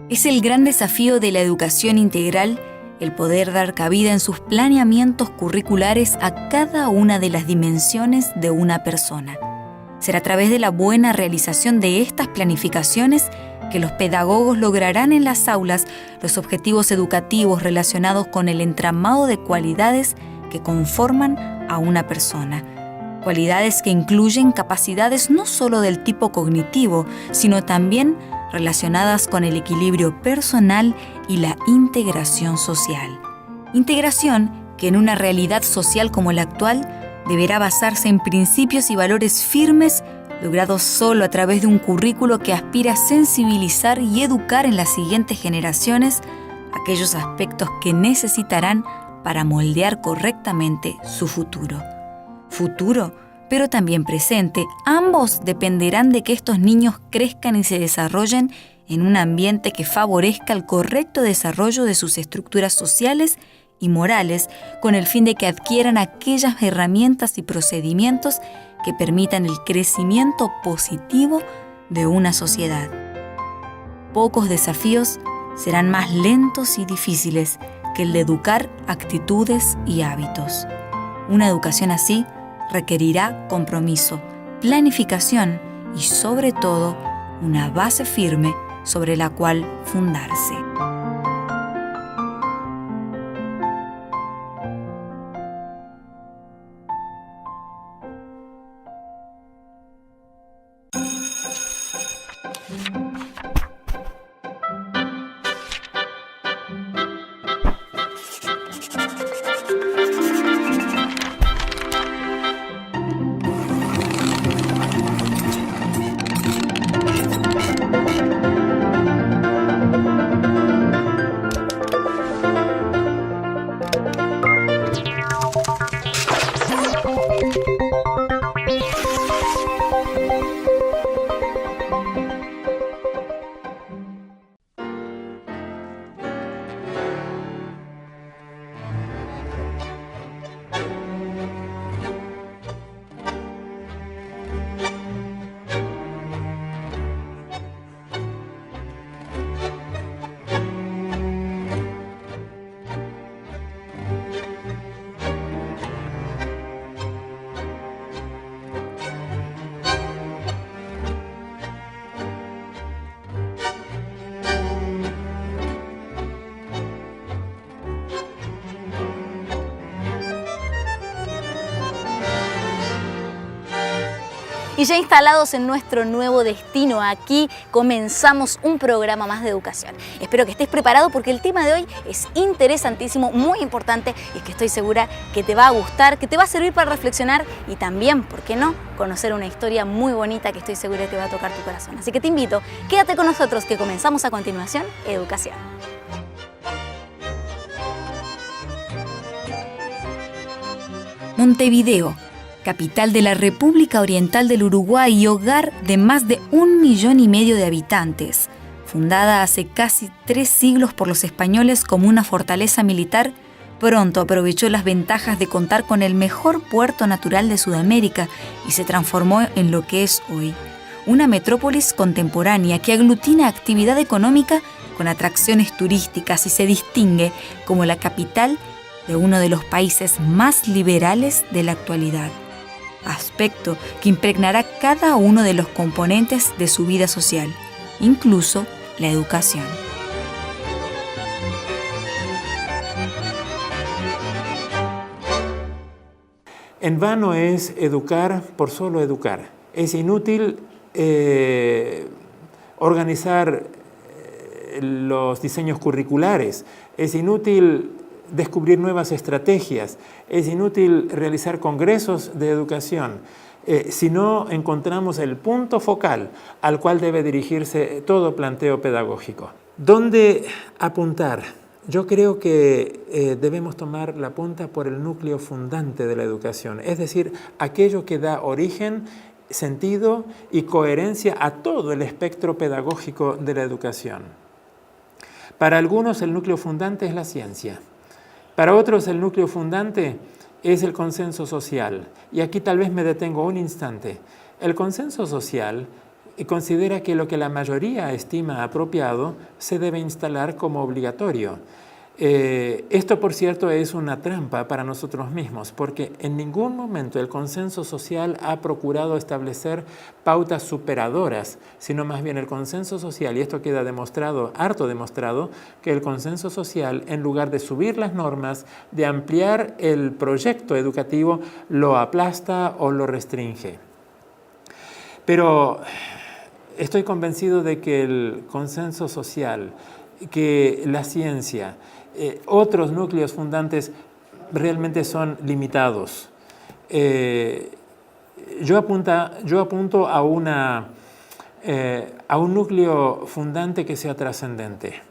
Es el gran desafío de la educación integral el poder dar cabida en sus planeamientos curriculares a cada una de las dimensiones de una persona. Será a través de la buena realización de estas planificaciones que los pedagogos lograrán en las aulas los objetivos educativos relacionados con el entramado de cualidades que conforman a una persona. Cualidades que incluyen capacidades no solo del tipo cognitivo, sino también relacionadas con el equilibrio personal y la integración social. Integración que en una realidad social como la actual deberá basarse en principios y valores firmes logrados solo a través de un currículo que aspira a sensibilizar y educar en las siguientes generaciones aquellos aspectos que necesitarán para moldear correctamente su futuro. Futuro, pero también presente, ambos dependerán de que estos niños crezcan y se desarrollen en un ambiente que favorezca el correcto desarrollo de sus estructuras sociales y morales, con el fin de que adquieran aquellas herramientas y procedimientos que permitan el crecimiento positivo de una sociedad. Pocos desafíos serán más lentos y difíciles que el de educar actitudes y hábitos. Una educación así requerirá compromiso, planificación y, sobre todo, una base firme sobre la cual fundarse. Y ya instalados en nuestro nuevo destino, aquí comenzamos un programa más de educación. Espero que estés preparado porque el tema de hoy es interesantísimo, muy importante y que estoy segura que te va a gustar, que te va a servir para reflexionar y también, ¿por qué no?, conocer una historia muy bonita que estoy segura que va a tocar tu corazón. Así que te invito, quédate con nosotros que comenzamos a continuación Educación. Montevideo, capital de la República Oriental del Uruguay y hogar de más de 1,5 millones de habitantes. Fundada hace casi 3 siglos por los españoles como una fortaleza militar, pronto aprovechó las ventajas de contar con el mejor puerto natural de Sudamérica y se transformó en lo que es hoy, una metrópolis contemporánea que aglutina actividad económica con atracciones turísticas y se distingue como la capital de uno de los países más liberales de la actualidad. Aspecto que impregnará cada uno de los componentes de su vida social, incluso la educación. En vano es educar por solo educar. Es inútil organizar los diseños curriculares. Es inútil descubrir nuevas estrategias. Es inútil realizar congresos de educación si no encontramos el punto focal al cual debe dirigirse todo planteo pedagógico. ¿Dónde apuntar? Yo creo que debemos tomar la punta por el núcleo fundante de la educación, es decir, aquello que da origen, sentido y coherencia a todo el espectro pedagógico de la educación. Para algunos el núcleo fundante es la ciencia, para otros el núcleo fundante es el consenso social. Y aquí tal vez me detengo un instante. El consenso social considera que lo que la mayoría estima apropiado se debe instalar como obligatorio. Esto, por cierto, es una trampa para nosotros mismos, porque en ningún momento el consenso social ha procurado establecer pautas superadoras, sino más bien el consenso social, y esto queda demostrado, harto demostrado, que el consenso social, en lugar de subir las normas, de ampliar el proyecto educativo, lo aplasta o lo restringe. Pero estoy convencido de que el consenso social, que la ciencia, otros núcleos fundantes realmente son limitados. Yo apunto a un núcleo fundante que sea trascendente.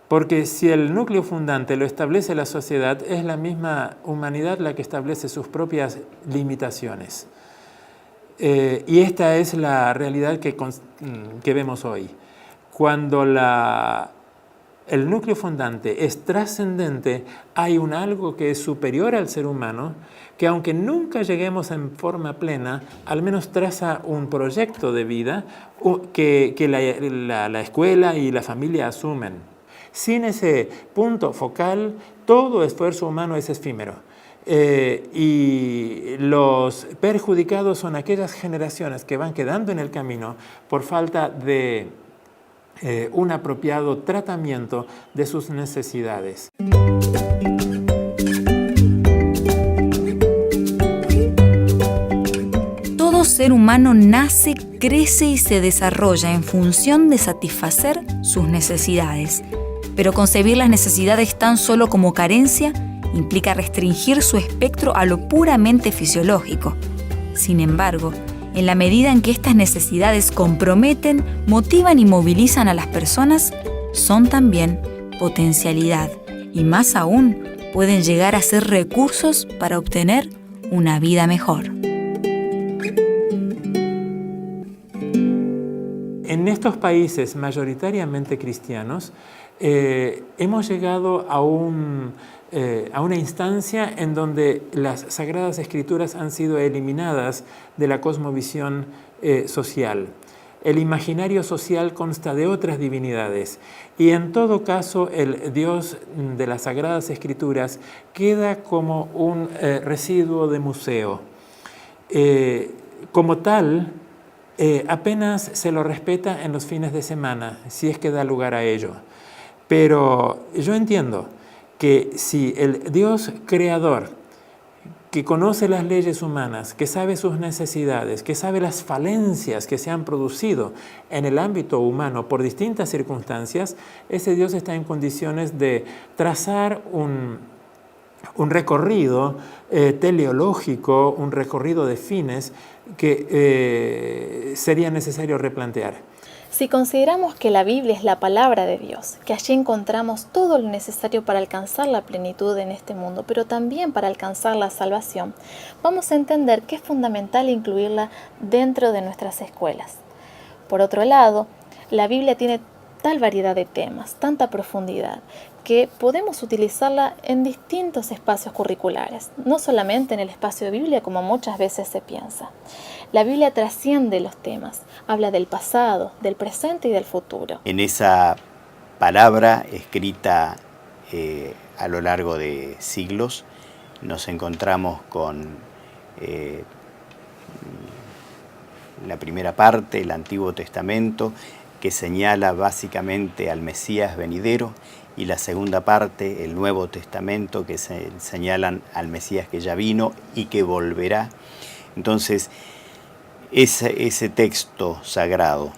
Porque si el núcleo fundante lo establece la sociedad, es la misma humanidad la que establece sus propias limitaciones. Y esta es la realidad que vemos hoy. Cuando el núcleo fundante es trascendente, hay un algo que es superior al ser humano, que aunque nunca lleguemos en forma plena, al menos traza un proyecto de vida que la escuela y la familia asumen. Sin ese punto focal, todo esfuerzo humano es efímero. Y los perjudicados son aquellas generaciones que van quedando en el camino por falta de un apropiado tratamiento de sus necesidades. Todo ser humano nace, crece y se desarrolla en función de satisfacer sus necesidades. Pero concebir las necesidades tan solo como carencia implica restringir su espectro a lo puramente fisiológico. Sin embargo, en la medida en que estas necesidades comprometen, motivan y movilizan a las personas, son también potencialidad y más aún pueden llegar a ser recursos para obtener una vida mejor. En estos países mayoritariamente cristianos, hemos llegado a una instancia en donde las Sagradas Escrituras han sido eliminadas de la cosmovisión social. El imaginario social consta de otras divinidades y en todo caso el Dios de las Sagradas Escrituras queda como un residuo de museo. Como tal, apenas se lo respeta en los fines de semana, si es que da lugar a ello. Pero yo entiendo que si el Dios creador, que conoce las leyes humanas, que sabe sus necesidades, que sabe las falencias que se han producido en el ámbito humano por distintas circunstancias, ese Dios está en condiciones de trazar un recorrido teleológico, un recorrido de fines que sería necesario replantear. Si consideramos que la Biblia es la palabra de Dios, que allí encontramos todo lo necesario para alcanzar la plenitud en este mundo, pero también para alcanzar la salvación, vamos a entender que es fundamental incluirla dentro de nuestras escuelas. Por otro lado, la Biblia tiene tal variedad de temas, tanta profundidad, que podemos utilizarla en distintos espacios curriculares, no solamente en el espacio de Biblia como muchas veces se piensa. La Biblia trasciende los temas, habla del pasado, del presente y del futuro. En esa palabra escrita a lo largo de siglos, nos encontramos con la primera parte, el Antiguo Testamento, que señala básicamente al Mesías venidero, y la segunda parte, el Nuevo Testamento, que señalan al Mesías que ya vino y que volverá. Entonces, ese texto sagrado,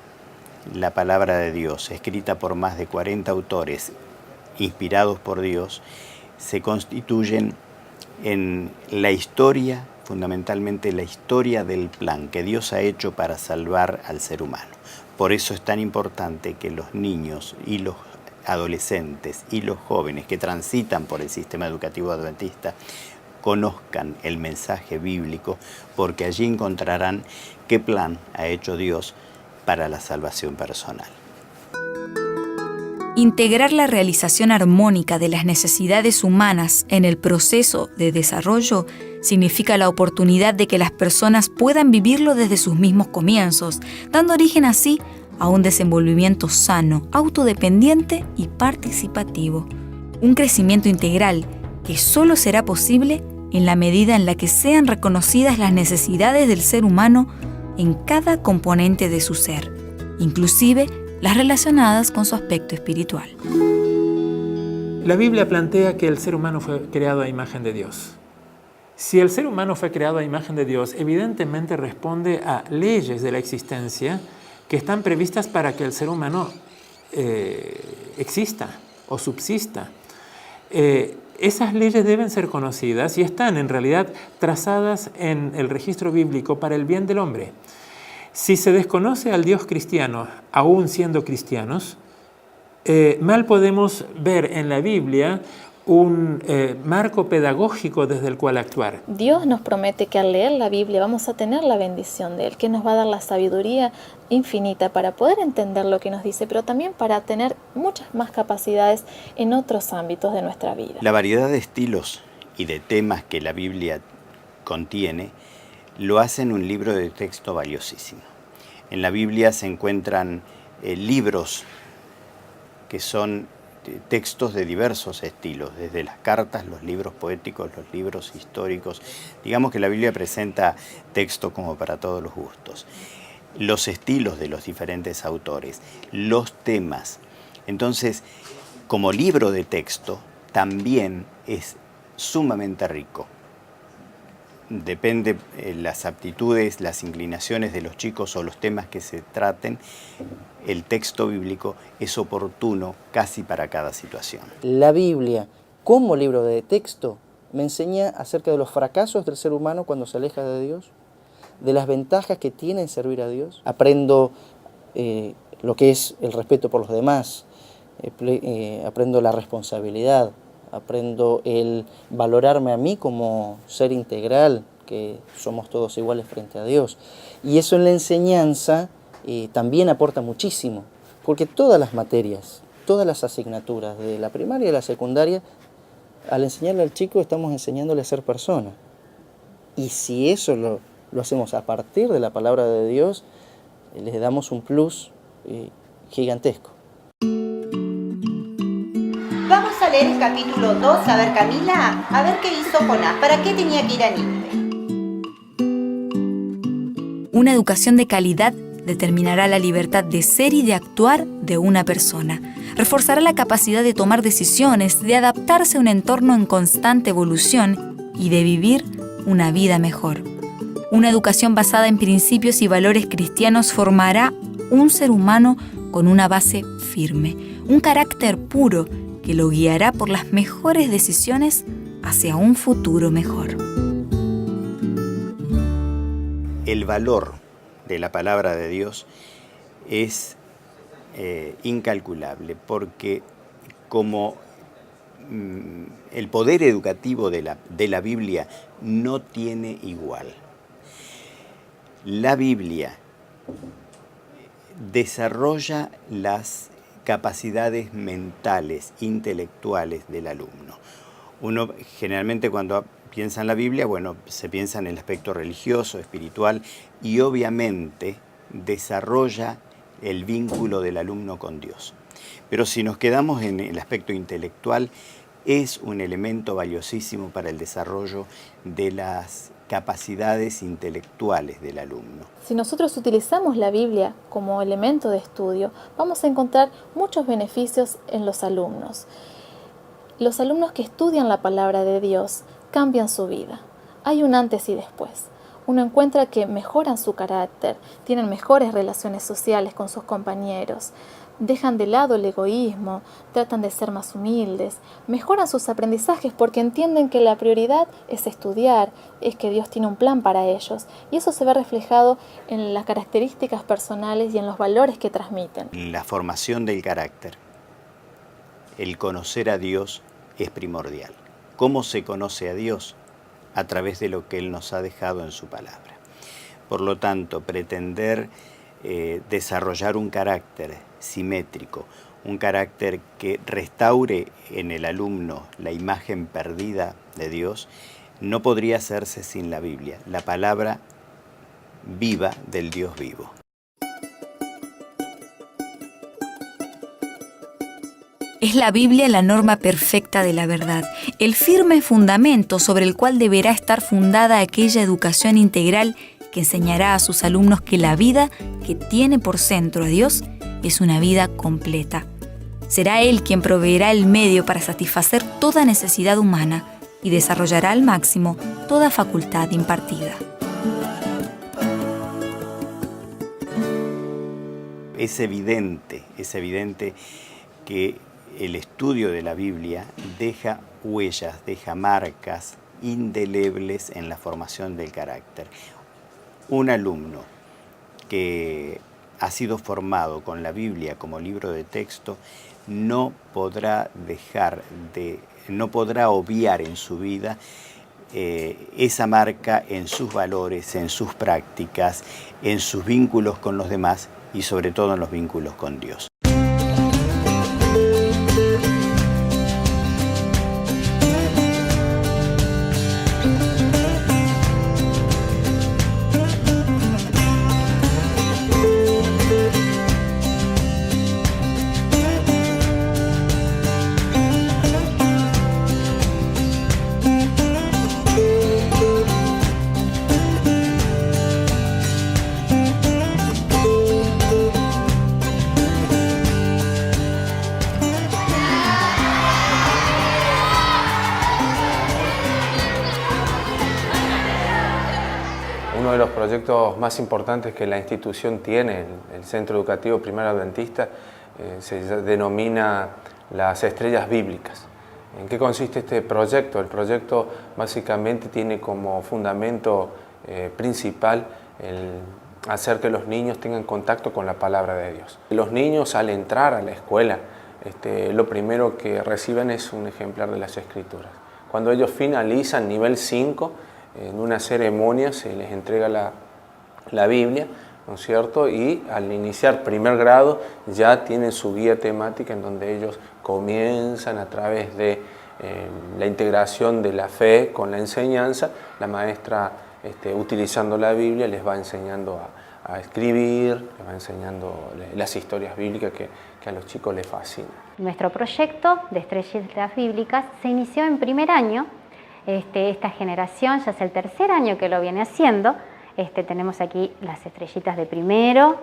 la palabra de Dios, escrita por más de 40 autores, inspirados por Dios, se constituyen en la historia, fundamentalmente la historia del plan que Dios ha hecho para salvar al ser humano. Por eso es tan importante que los niños y los adolescentes y los jóvenes que transitan por el sistema educativo adventista conozcan el mensaje bíblico, porque allí encontrarán qué plan ha hecho Dios para la salvación personal. Integrar la realización armónica de las necesidades humanas en el proceso de desarrollo significa la oportunidad de que las personas puedan vivirlo desde sus mismos comienzos, dando origen así a un desenvolvimiento sano, autodependiente y participativo. Un crecimiento integral que solo será posible en la medida en la que sean reconocidas las necesidades del ser humano en cada componente de su ser, inclusive las relacionadas con su aspecto espiritual. La Biblia plantea que el ser humano fue creado a imagen de Dios. Si el ser humano fue creado a imagen de Dios, evidentemente responde a leyes de la existencia que están previstas para que el ser humano exista o subsista. Esas leyes deben ser conocidas y están en realidad trazadas en el registro bíblico para el bien del hombre. Si se desconoce al Dios cristiano, aún siendo cristianos, mal podemos ver en la Biblia un marco pedagógico desde el cual actuar. Dios nos promete que al leer la Biblia vamos a tener la bendición de Él, que nos va a dar la sabiduría infinita para poder entender lo que nos dice, pero también para tener muchas más capacidades en otros ámbitos de nuestra vida. La variedad de estilos y de temas que la Biblia contiene lo hacen un libro de texto valiosísimo. En la Biblia se encuentran libros que son textos de diversos estilos, desde las cartas, los libros poéticos, los libros históricos. Digamos que la Biblia presenta texto como para todos los gustos. Los estilos de los diferentes autores, los temas. Entonces, como libro de texto, también es sumamente rico. Depende las aptitudes, las inclinaciones de los chicos o los temas que se traten, el texto bíblico es oportuno casi para cada situación. La Biblia, como libro de texto, me enseña acerca de los fracasos del ser humano cuando se aleja de Dios, de las ventajas que tiene en servir a Dios. Aprendo lo que es el respeto por los demás, aprendo la responsabilidad, aprendo el valorarme a mí como ser integral, que somos todos iguales frente a Dios. Y eso en la enseñanza también aporta muchísimo, porque todas las materias, todas las asignaturas, de la primaria y la secundaria, al enseñarle al chico estamos enseñándole a ser persona. Y si eso lo hacemos a partir de la palabra de Dios, les damos un plus gigantesco. Vamos a leer el capítulo 2, a ver Camila, a ver qué hizo Jonás, ¿para qué tenía que ir a Nínive? Una educación de calidad determinará la libertad de ser y de actuar de una persona. Reforzará la capacidad de tomar decisiones, de adaptarse a un entorno en constante evolución y de vivir una vida mejor. Una educación basada en principios y valores cristianos formará un ser humano con una base firme, un carácter puro que lo guiará por las mejores decisiones hacia un futuro mejor. El valor de la palabra de Dios es incalculable, porque como el poder educativo de la Biblia no tiene igual. La Biblia desarrolla las capacidades mentales, intelectuales del alumno. Uno generalmente cuando piensa en la Biblia, bueno, se piensa en el aspecto religioso, espiritual, y obviamente desarrolla el vínculo del alumno con Dios. Pero si nos quedamos en el aspecto intelectual, es un elemento valiosísimo para el desarrollo de las capacidades intelectuales del alumno. Si nosotros utilizamos la Biblia como elemento de estudio, vamos a encontrar muchos beneficios en los alumnos. Los alumnos que estudian la palabra de Dios cambian su vida. Hay un antes y después. Uno encuentra que mejoran su carácter, tienen mejores relaciones sociales con sus compañeros, dejan de lado el egoísmo, tratan de ser más humildes, mejoran sus aprendizajes porque entienden que la prioridad es estudiar, es que Dios tiene un plan para ellos, y eso se ve reflejado en las características personales y en los valores que transmiten. La formación del carácter, el conocer a Dios es primordial. ¿Cómo se conoce a Dios? A través de lo que Él nos ha dejado en su palabra. Por lo tanto, pretender desarrollar un carácter simétrico, un carácter que restaure en el alumno la imagen perdida de Dios, no podría hacerse sin la Biblia, la palabra viva del Dios vivo. Es la Biblia la norma perfecta de la verdad, el firme fundamento sobre el cual deberá estar fundada aquella educación integral que enseñará a sus alumnos que la vida que tiene por centro a Dios es una vida completa. Será Él quien proveerá el medio para satisfacer toda necesidad humana y desarrollará al máximo toda facultad impartida. Es evidente que el estudio de la Biblia deja huellas, deja marcas indelebles en la formación del carácter. Un alumno que ha sido formado con la Biblia como libro de texto no podrá obviar en su vida esa marca en sus valores, en sus prácticas, en sus vínculos con los demás y sobre todo en los vínculos con Dios. Uno de los proyectos más importantes que la institución tiene, el Centro Educativo Primario Adventista, se denomina las Estrellas Bíblicas. ¿En qué consiste este proyecto? El proyecto básicamente tiene como fundamento principal el hacer que los niños tengan contacto con la palabra de Dios. Los niños, al entrar a la escuela, lo primero que reciben es un ejemplar de las Escrituras. Cuando ellos finalizan nivel 5, en una ceremonia se les entrega la Biblia, ¿no es cierto? Y al iniciar primer grado ya tienen su guía temática en donde ellos comienzan a través de la integración de la fe con la enseñanza. La maestra, utilizando la Biblia, les va enseñando a escribir, les va enseñando las historias bíblicas que a los chicos les fascinan. Nuestro proyecto de Estrellitas Bíblicas se inició en primer año. Esta generación ya es el tercer año que lo viene haciendo. Tenemos aquí las estrellitas de primero,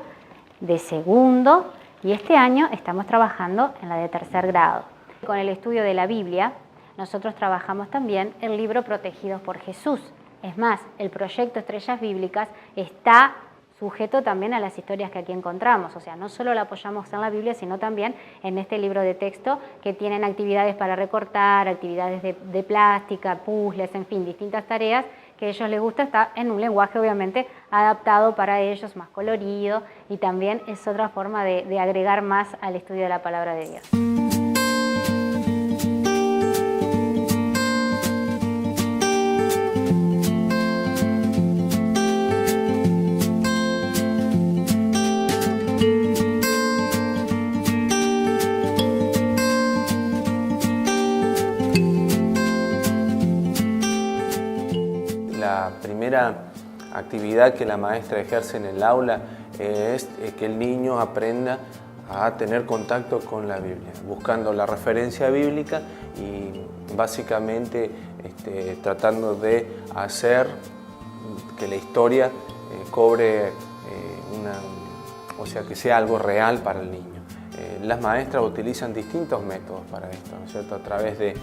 de segundo, y este año estamos trabajando en la de tercer grado. Con el estudio de la Biblia, nosotros trabajamos también el libro Protegidos por Jesús. Es más, el proyecto Estrellas Bíblicas está sujeto también a las historias que aquí encontramos. O sea, no solo la apoyamos en la Biblia, sino también en este libro de texto que tienen actividades para recortar, actividades de plástica, puzzles, en fin, distintas tareas que a ellos les gusta. Está en un lenguaje obviamente adaptado para ellos, más colorido, y también es otra forma de agregar más al estudio de la palabra de Dios. La primera actividad que la maestra ejerce en el aula es que el niño aprenda a tener contacto con la Biblia, buscando la referencia bíblica y básicamente tratando de hacer que la historia cobre o sea, que sea algo real para el niño. Las maestras utilizan distintos métodos para esto, ¿no es cierto? A través de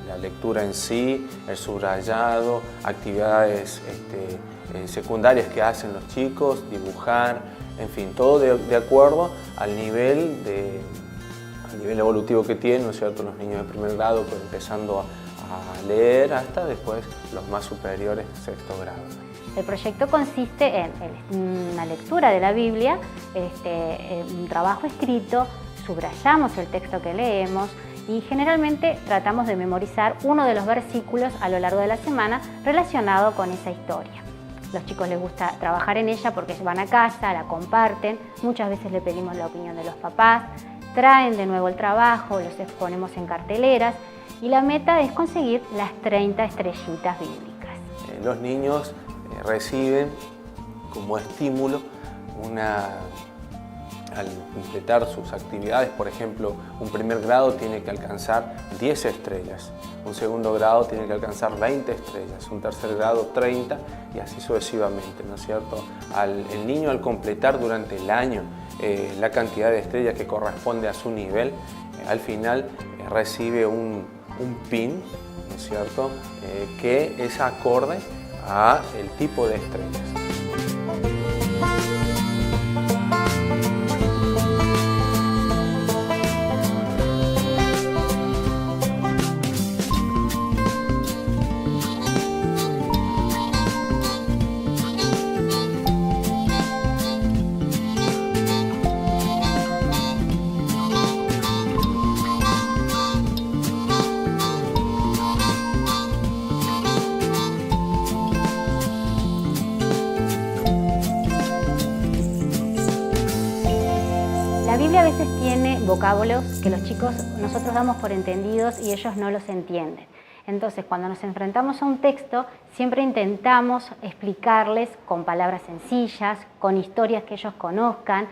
la lectura en sí, el subrayado, actividades secundarias que hacen los chicos, dibujar, en fin, todo de acuerdo al nivel evolutivo que tienen, ¿no es cierto? Los niños de primer grado, pues, empezando a leer hasta después los más superiores, sexto grado. El proyecto consiste en una lectura de la Biblia, un trabajo escrito, subrayamos el texto que leemos y generalmente tratamos de memorizar uno de los versículos a lo largo de la semana relacionado con esa historia. los chicos les gusta trabajar en ella porque van a casa, la comparten, muchas veces le pedimos la opinión de los papás, traen de nuevo el trabajo, los exponemos en carteleras y la meta es conseguir las 30 estrellitas bíblicas. Los niños reciben como estímulo al completar sus actividades, por ejemplo, un primer grado tiene que alcanzar 10 estrellas, un segundo grado tiene que alcanzar 20 estrellas, un tercer grado 30 y así sucesivamente, ¿no es cierto? El niño al completar durante el año la cantidad de estrellas que corresponde a su nivel, al final recibe un pin, ¿no es cierto?, que es acorde a el tipo de estrellas. La Biblia a veces tiene vocábulos que los chicos nosotros damos por entendidos y ellos no los entienden. Entonces, cuando nos enfrentamos a un texto, siempre intentamos explicarles con palabras sencillas, con historias que ellos conozcan.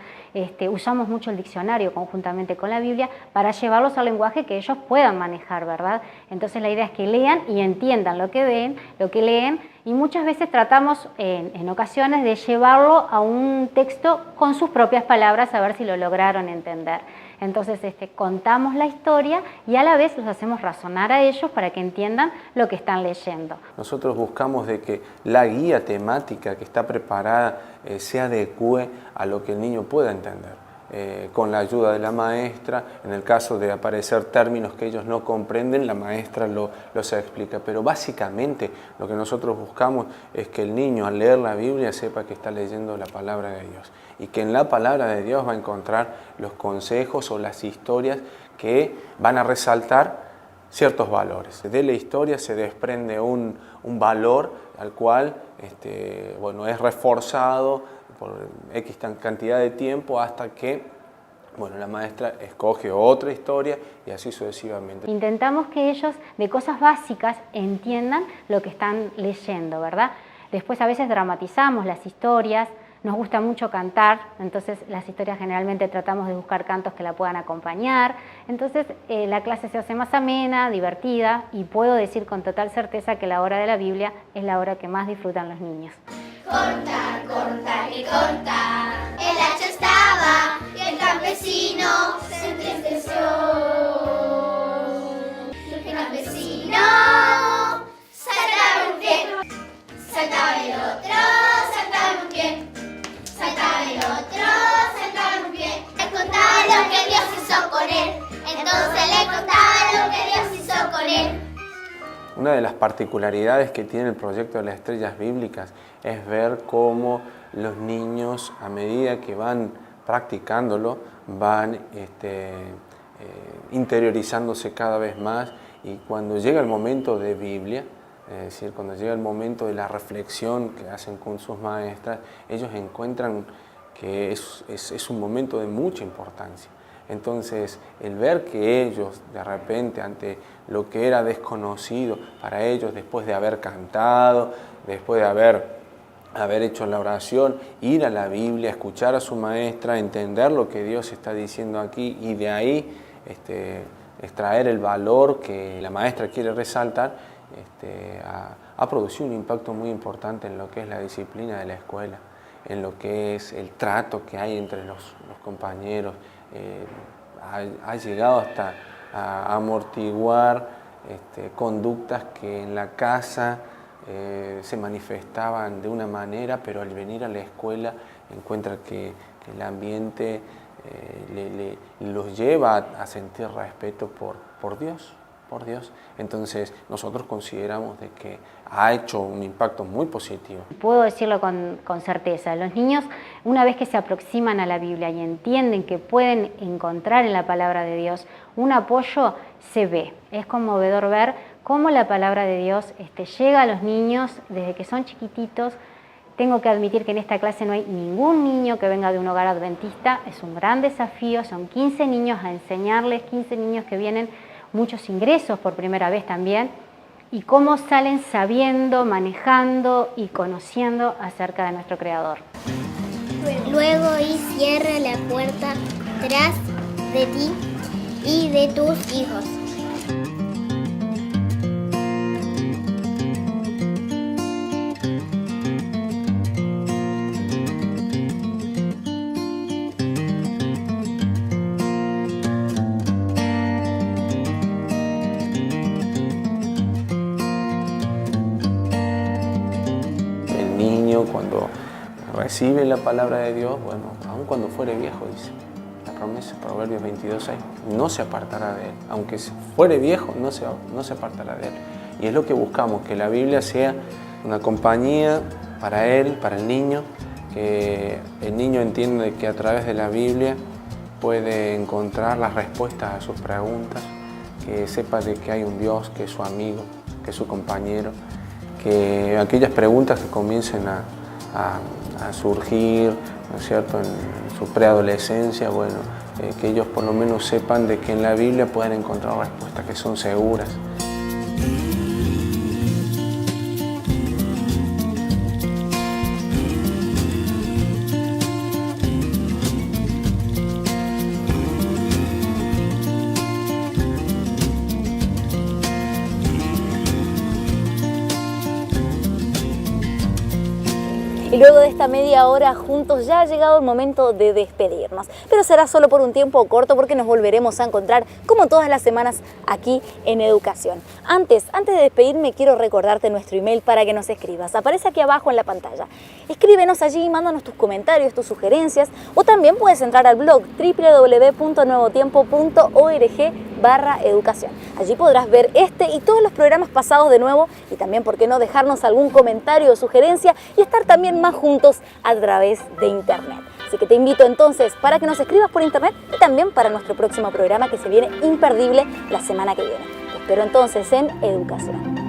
Usamos mucho el diccionario conjuntamente con la Biblia para llevarlos al lenguaje que ellos puedan manejar, ¿verdad? Entonces, la idea es que lean y entiendan lo que ven, lo que leen, y muchas veces tratamos en ocasiones de llevarlo a un texto con sus propias palabras a ver si lo lograron entender. Entonces contamos la historia y a la vez los hacemos razonar a ellos para que entiendan lo que están leyendo. Nosotros buscamos de que la guía temática que está preparada se adecue a lo que el niño pueda entender. Con la ayuda de la maestra, en el caso de aparecer términos que ellos no comprenden, la maestra los explica. Pero básicamente lo que nosotros buscamos es que el niño al leer la Biblia sepa que está leyendo la palabra de Dios y que en la palabra de Dios va a encontrar los consejos o las historias que van a resaltar ciertos valores. De la historia se desprende un valor al cual es reforzado por X cantidad de tiempo hasta que la maestra escoge otra historia y así sucesivamente. Intentamos que ellos de cosas básicas entiendan lo que están leyendo, ¿verdad? Después a veces dramatizamos las historias, nos gusta mucho cantar, entonces las historias generalmente tratamos de buscar cantos que la puedan acompañar, entonces la clase se hace más amena, divertida y puedo decir con total certeza que la hora de la Biblia es la hora que más disfrutan los niños. Corta, corta, que corta, el hacha estaba y el campesino se entristeció. El campesino saltaba un pie, saltaba el otro, saltaba un pie, saltaba el otro, saltaba un pie. Le contaba lo que Dios hizo con él, entonces le contaba lo que Dios hizo con él. Una de las particularidades que tiene el proyecto de las estrellas bíblicas es ver cómo los niños, a medida que van practicándolo, van interiorizándose cada vez más y cuando llega el momento de Biblia, es decir, cuando llega el momento de la reflexión que hacen con sus maestras, ellos encuentran que es un momento de mucha importancia. Entonces, el ver que ellos, de repente, ante lo que era desconocido para ellos, después de haber cantado, después de haber hecho la oración, ir a la Biblia, escuchar a su maestra, entender lo que Dios está diciendo aquí y de ahí extraer el valor que la maestra quiere resaltar, ha producido un impacto muy importante en lo que es la disciplina de la escuela, en lo que es el trato que hay entre los compañeros. Ha llegado hasta a amortiguar conductas que en la casa se manifestaban de una manera, pero al venir a la escuela encuentra que el ambiente los lleva a sentir respeto por Dios. Entonces nosotros consideramos de que ha hecho un impacto muy positivo. Puedo decirlo con certeza, los niños una vez que se aproximan a la Biblia y entienden que pueden encontrar en la palabra de Dios un apoyo, se ve. Es conmovedor ver cómo la palabra de Dios llega a los niños desde que son chiquititos, Tengo que admitir que en esta clase no hay ningún niño que venga de un hogar adventista. Es un gran desafío, son 15 niños a enseñarles, 15 niños que vienen, muchos ingresos por primera vez también, y cómo salen sabiendo, manejando y conociendo acerca de nuestro Creador. Luego y cierra la puerta tras de ti y de tus hijos. El niño cuando recibe la palabra de Dios, bueno, aun cuando fuere viejo, dice la promesa, Proverbios 22:6, no se apartará de él. Aunque fuere viejo, no se apartará de él. Y es lo que buscamos, que la Biblia sea una compañía para él, para el niño, que el niño entienda que a través de la Biblia puede encontrar las respuestas a sus preguntas, que sepa de que hay un Dios que es su amigo, que es su compañero, que aquellas preguntas que comiencen a surgir, ¿no es cierto?, en su preadolescencia, bueno, que ellos por lo menos sepan de que en la Biblia pueden encontrar respuestas que son seguras. Y luego de esta media hora juntos ya ha llegado el momento de despedirnos. Pero será solo por un tiempo corto porque nos volveremos a encontrar como todas las semanas aquí en Educación. Antes de despedirme quiero recordarte nuestro email para que nos escribas. Aparece aquí abajo en la pantalla. Escríbenos allí y mándanos tus comentarios, tus sugerencias o también puedes entrar al blog www.nuevotiempo.org/educación. Allí podrás ver este y todos los programas pasados de nuevo y también, ¿por qué no?, dejarnos algún comentario o sugerencia y estar también más juntos a través de Internet. Así que te invito entonces para que nos escribas por Internet y también para nuestro próximo programa que se viene imperdible la semana que viene. Te espero entonces en Educación.